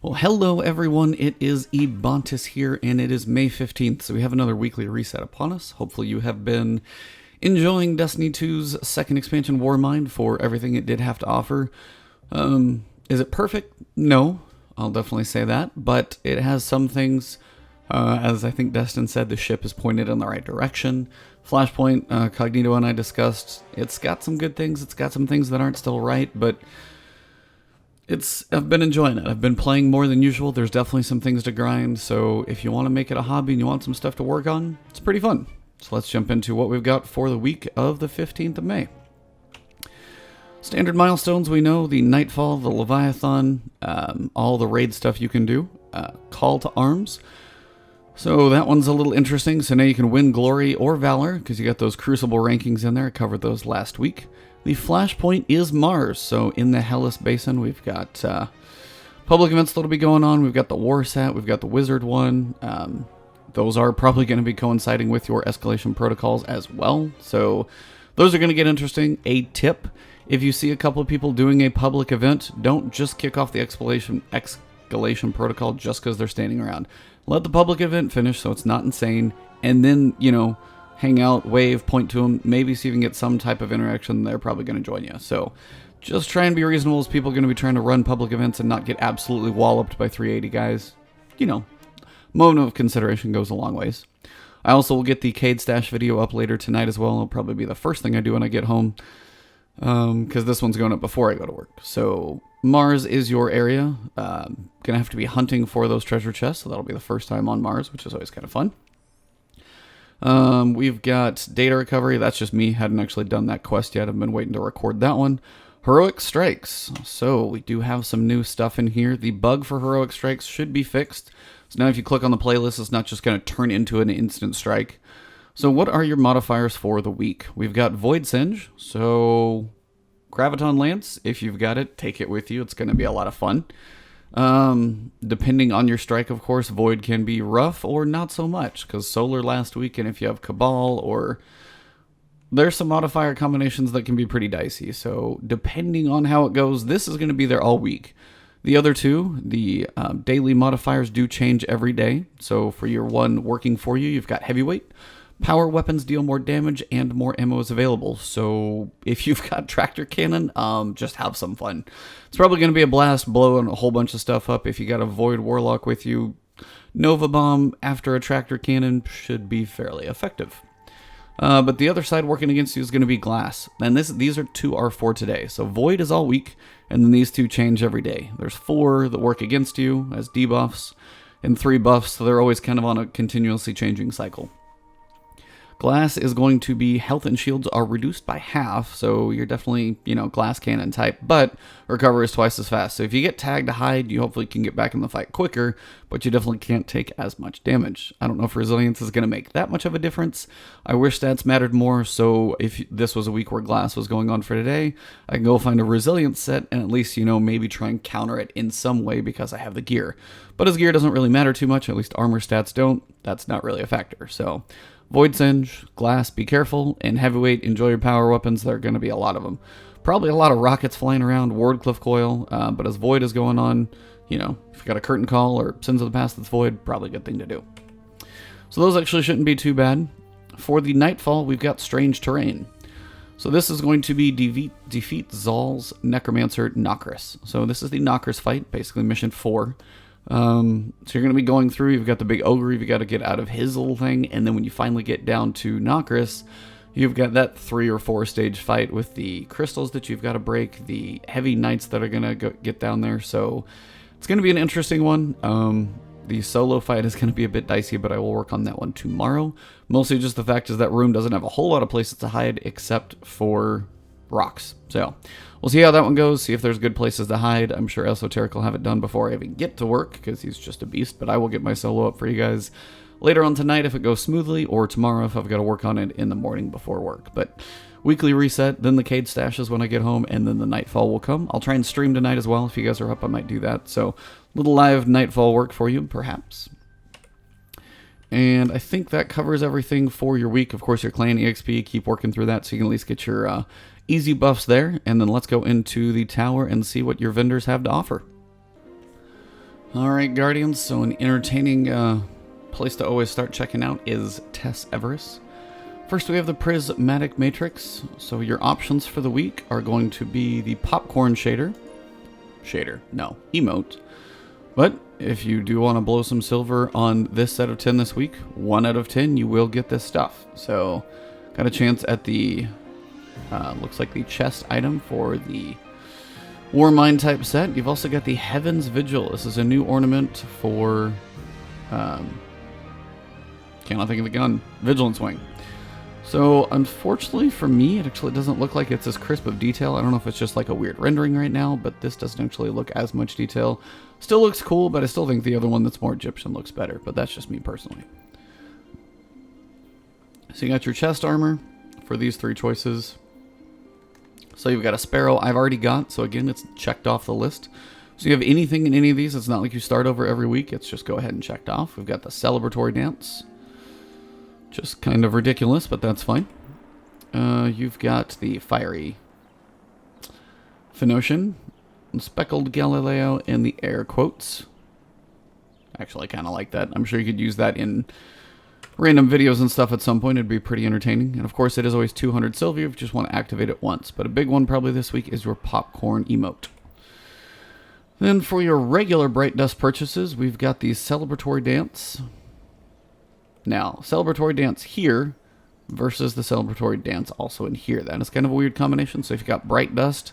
Well, hello everyone, it is Ebontis here, and it is May 15th, so we have another weekly reset upon us. Hopefully you have been enjoying Destiny 2's second expansion, Warmind, for everything it did have to offer. Is it perfect? No, I'll definitely say that, but it has some things, as I think Destin said, the ship is pointed in the right direction. Flashpoint, Cognito and I discussed, it's got some good things, it's got some things that aren't still right, but I've been enjoying it. I've been playing more than usual. There's definitely some things to grind, so if you want to make it a hobby and you want some stuff to work on, it's pretty fun. So let's jump into what we've got for the week of the 15th of May. Standard milestones, we know, the Nightfall, the Leviathan, all the raid stuff you can do, Call to Arms. So that one's a little interesting, so now you can win Glory or Valor, because you got those Crucible rankings in there. I covered those last week. The Flashpoint is Mars, so in the Hellas Basin, we've got public events that'll be going on. We've got the War Sat, we've got the Wizard one. Those are probably going to be coinciding with your escalation protocols as well, so those are going to get interesting. A tip, if you see a couple of people doing a public event, don't just kick off the escalation protocol just because they're standing around. Let the public event finish so it's not insane, and then, hang out, wave, point to them, maybe see if you can get some type of interaction. They're probably going to join you. So just try and be reasonable as people are going to be trying to run public events and not get absolutely walloped by 380 guys. Moment of consideration goes a long ways. I also will get the Cayde Stash video up later tonight as well. It'll probably be the first thing I do when I get home, because this one's going up before I go to work. So Mars is your area. Gonna have to be hunting for those treasure chests, so that'll be the first time on Mars, which is always kind of fun. We've got data recovery. That's just me. Hadn't actually done that quest yet. I've been waiting to record that one. Heroic strikes. So we do have some new stuff in here. The bug for heroic strikes should be fixed. So now if you click on the playlist, it's not just going to turn into an instant strike. So what are your modifiers for the week? We've got Void Singe. So Graviton Lance, if you've got it, take it with you. It's going to be a lot of fun. Depending on your strike, of course, Void can be rough or not so much, because Solar last week, and if you have Cabal, or there's some modifier combinations that can be pretty dicey, so depending on how it goes, this is going to be there all week. The other two, the daily modifiers do change every day, so for your one working for you, you've got Heavyweight. Power weapons deal more damage and more ammo is available. So if you've got Tractor Cannon, just have some fun. It's probably going to be a blast blowing a whole bunch of stuff up. If you got a Void Warlock with you, Nova Bomb after a Tractor Cannon should be fairly effective. But the other side working against you is going to be Glass. And these are two are for today. So Void is all week, and then these two change every day. There's 4 that work against you as debuffs, and 3 buffs, so they're always kind of on a continuously changing cycle. Glass is going to be health and shields are reduced by half, so you're definitely, glass cannon type, but recovery is twice as fast. So if you get tagged to hide, you hopefully can get back in the fight quicker, but you definitely can't take as much damage. I don't know if resilience is going to make that much of a difference. I wish stats mattered more, so if this was a week where glass was going on for today, I can go find a resilience set and at least, maybe try and counter it in some way because I have the gear. But as gear doesn't really matter too much, at least armor stats don't, that's not really a factor, so Void Singe, Glass, be careful, and Heavyweight, enjoy your power weapons. There are going to be a lot of them. Probably a lot of rockets flying around, Wardcliff Coil, but as Void is going on, if you got a Curtain Call or Sins of the Past that's Void, probably a good thing to do. So those actually shouldn't be too bad. For the Nightfall, we've got Strange Terrain. So this is going to be defeat Zal's Necromancer Nokris. So this is the Nokris fight, basically mission 4. So you're going to be going through, you've got the big ogre you've got to get out of his little thing, and then when you finally get down to Nokris, you've got that 3 or 4 stage fight with the crystals that you've got to break, the heavy knights that are going to get down there, so it's going to be an interesting one. The solo fight is going to be a bit dicey, but I will work on that one tomorrow. Mostly just the fact is that room doesn't have a whole lot of places to hide except for rocks. So we'll see how that one goes, see if there's good places to hide. I'm sure Esoteric will have it done before I even get to work, because he's just a beast, but I will get my solo up for you guys later on tonight if it goes smoothly, or tomorrow if I've got to work on it in the morning before work. But weekly reset, then the Cayde Stash is when I get home, and then the Nightfall will come. I'll try and stream tonight as well. If you guys are up, I might do that. So little live Nightfall work for you, perhaps. And I think that covers everything for your week. Of course, your clan EXP, keep working through that so you can at least get your easy buffs there. And then let's go into the tower and see what your vendors have to offer. Alright, Guardians, so an entertaining place to always start checking out is Tess Everest. First, we have the Prismatic Matrix. So your options for the week are going to be the Popcorn emote. But if you do want to blow some silver on this set of 10 this week, 1 out of 10, you will get this stuff. So, got a chance at the, looks like the chest item for the War Mine type set. You've also got the Heaven's Vigil. This is a new ornament for, cannot think of the gun, Vigilance Wing. So, unfortunately for me, it actually doesn't look like it's as crisp of detail. I don't know if it's just like a weird rendering right now, but this doesn't actually look as much detail. Still looks cool, but I still think the other one that's more Egyptian looks better, but that's just me personally. So you got your chest armor for these 3 choices. So you've got a Sparrow I've already got, so again, it's checked off the list. So you have anything in any of these, it's not like you start over every week, it's just go ahead and checked off. We've got the Celebratory Dance. Just kind of ridiculous, but that's fine. You've got the Fiery Phoenician, Speckled Galileo, and the Air Quotes. Actually, I kind of like that. I'm sure you could use that in random videos and stuff at some point. It'd be pretty entertaining. And of course, it is always 200 silver if you just want to activate it once. But a big one probably this week is your Popcorn emote. Then for your regular Bright Dust purchases, we've got the Celebratory Dance. Now, Celebratory Dance here versus the Celebratory Dance also in here. That is kind of a weird combination. So if you got Bright Dust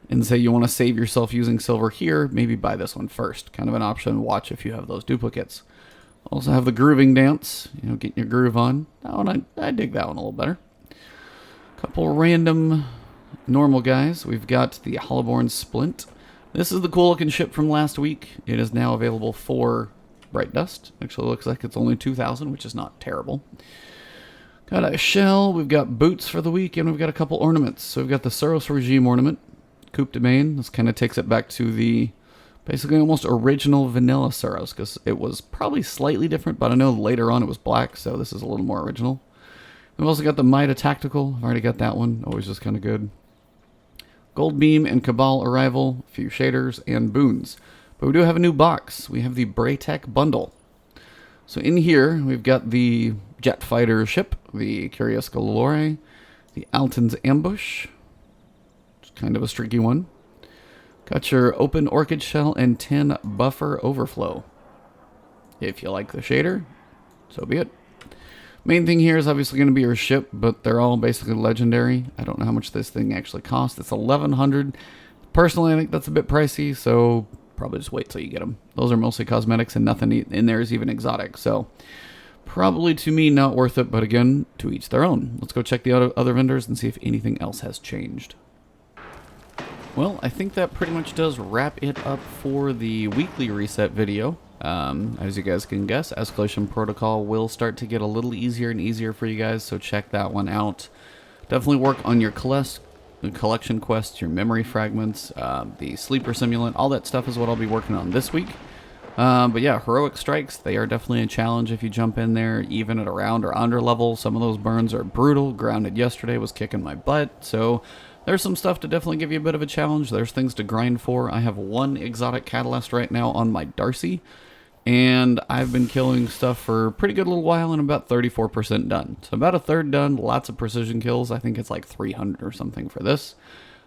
and say you want to save yourself using silver here, maybe buy this one first. Kind of an option. Watch if you have those duplicates. Also have the Grooving Dance, you know, getting your groove on. That one, I dig that one a little better. Couple random normal guys. We've got the HOLBORN'S SPLINT. This is the cool looking ship from last week. It is now available for Bright Dust. Actually looks like it's only 2,000, which is not terrible. Got a shell. We've got boots for the week, and we've got a couple ornaments. So we've got the Suros Regime ornament, COUP domain. This kind of takes it back to the basically almost original vanilla Suros, because it was probably slightly different, but I know later on it was black, so this is a little more original. We've also got the Mida Tactical. I've already got that one. Always just kind of good. Gold Beam and Cabal Arrival, a few shaders, and boons. But we do have a new box. We have the Braytech bundle. So in here, we've got the jet fighter ship, the Curious Galore, the ALTON'S Ambush. It's kind of a streaky one. Got your open orchid shell and 10 buffer overflow. If you like the shader, so be it. Main thing here is obviously going to be your ship, but they're all basically legendary. I don't know how much this thing actually costs. It's 1,100. Personally, I think that's a bit pricey, so probably just wait till you get them. Those are mostly cosmetics, and nothing in there is even exotic. So probably to me not worth it, but again, to each their own. Let's go check the other vendors and see if anything else has changed. Well, I think that pretty much does wrap it up for the weekly reset video. As you guys can guess, Escalation Protocol will start to get a little easier and easier for you guys, so check that one out. Definitely work on your collection quests, your memory fragments, the sleeper simulant, all that stuff is what I'll be working on this week. But yeah, heroic strikes, they are definitely a challenge if you jump in there, even at around or under level. Some of those burns are brutal. Grounded yesterday was kicking my butt, so there's some stuff to definitely give you a bit of a challenge. There's things to grind for. I have 1 exotic catalyst right now on my Darcy, and I've been killing stuff for a pretty good little while, and about 34% done. So about a third done, lots of precision kills. I think it's like 300 or something for this.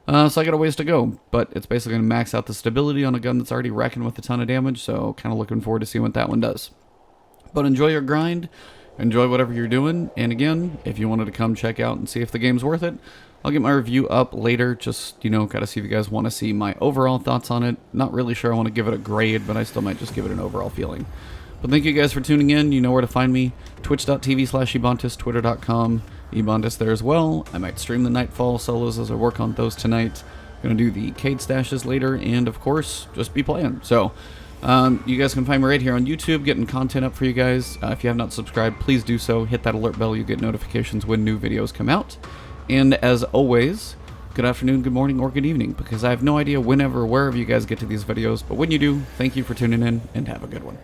So I got a ways to go, but it's basically going to max out the stability on a gun that's already wrecking with a ton of damage, so kind of looking forward to seeing what that one does. But enjoy your grind, enjoy whatever you're doing, and again, if you wanted to come check out and see if the game's worth it, I'll get my review up later, just, you know, gotta see if you guys want to see my overall thoughts on it. Not really sure I want to give it a grade, but I still might just give it an overall feeling. But thank you guys for tuning in. You know where to find me. Twitch.tv/Ebontis, Twitter.com, Ebontis there as well. I might stream the Nightfall solos as I work on those tonight. Gonna do the Cayde Stashes later, and of course, just be playing. So, you guys can find me right here on YouTube, getting content up for you guys. If you have not subscribed, please do so. Hit that alert bell. You get notifications when new videos come out. And as always, good afternoon, good morning, or good evening, because I have no idea whenever or wherever you guys get to these videos. But when you do, thank you for tuning in, and have a good one.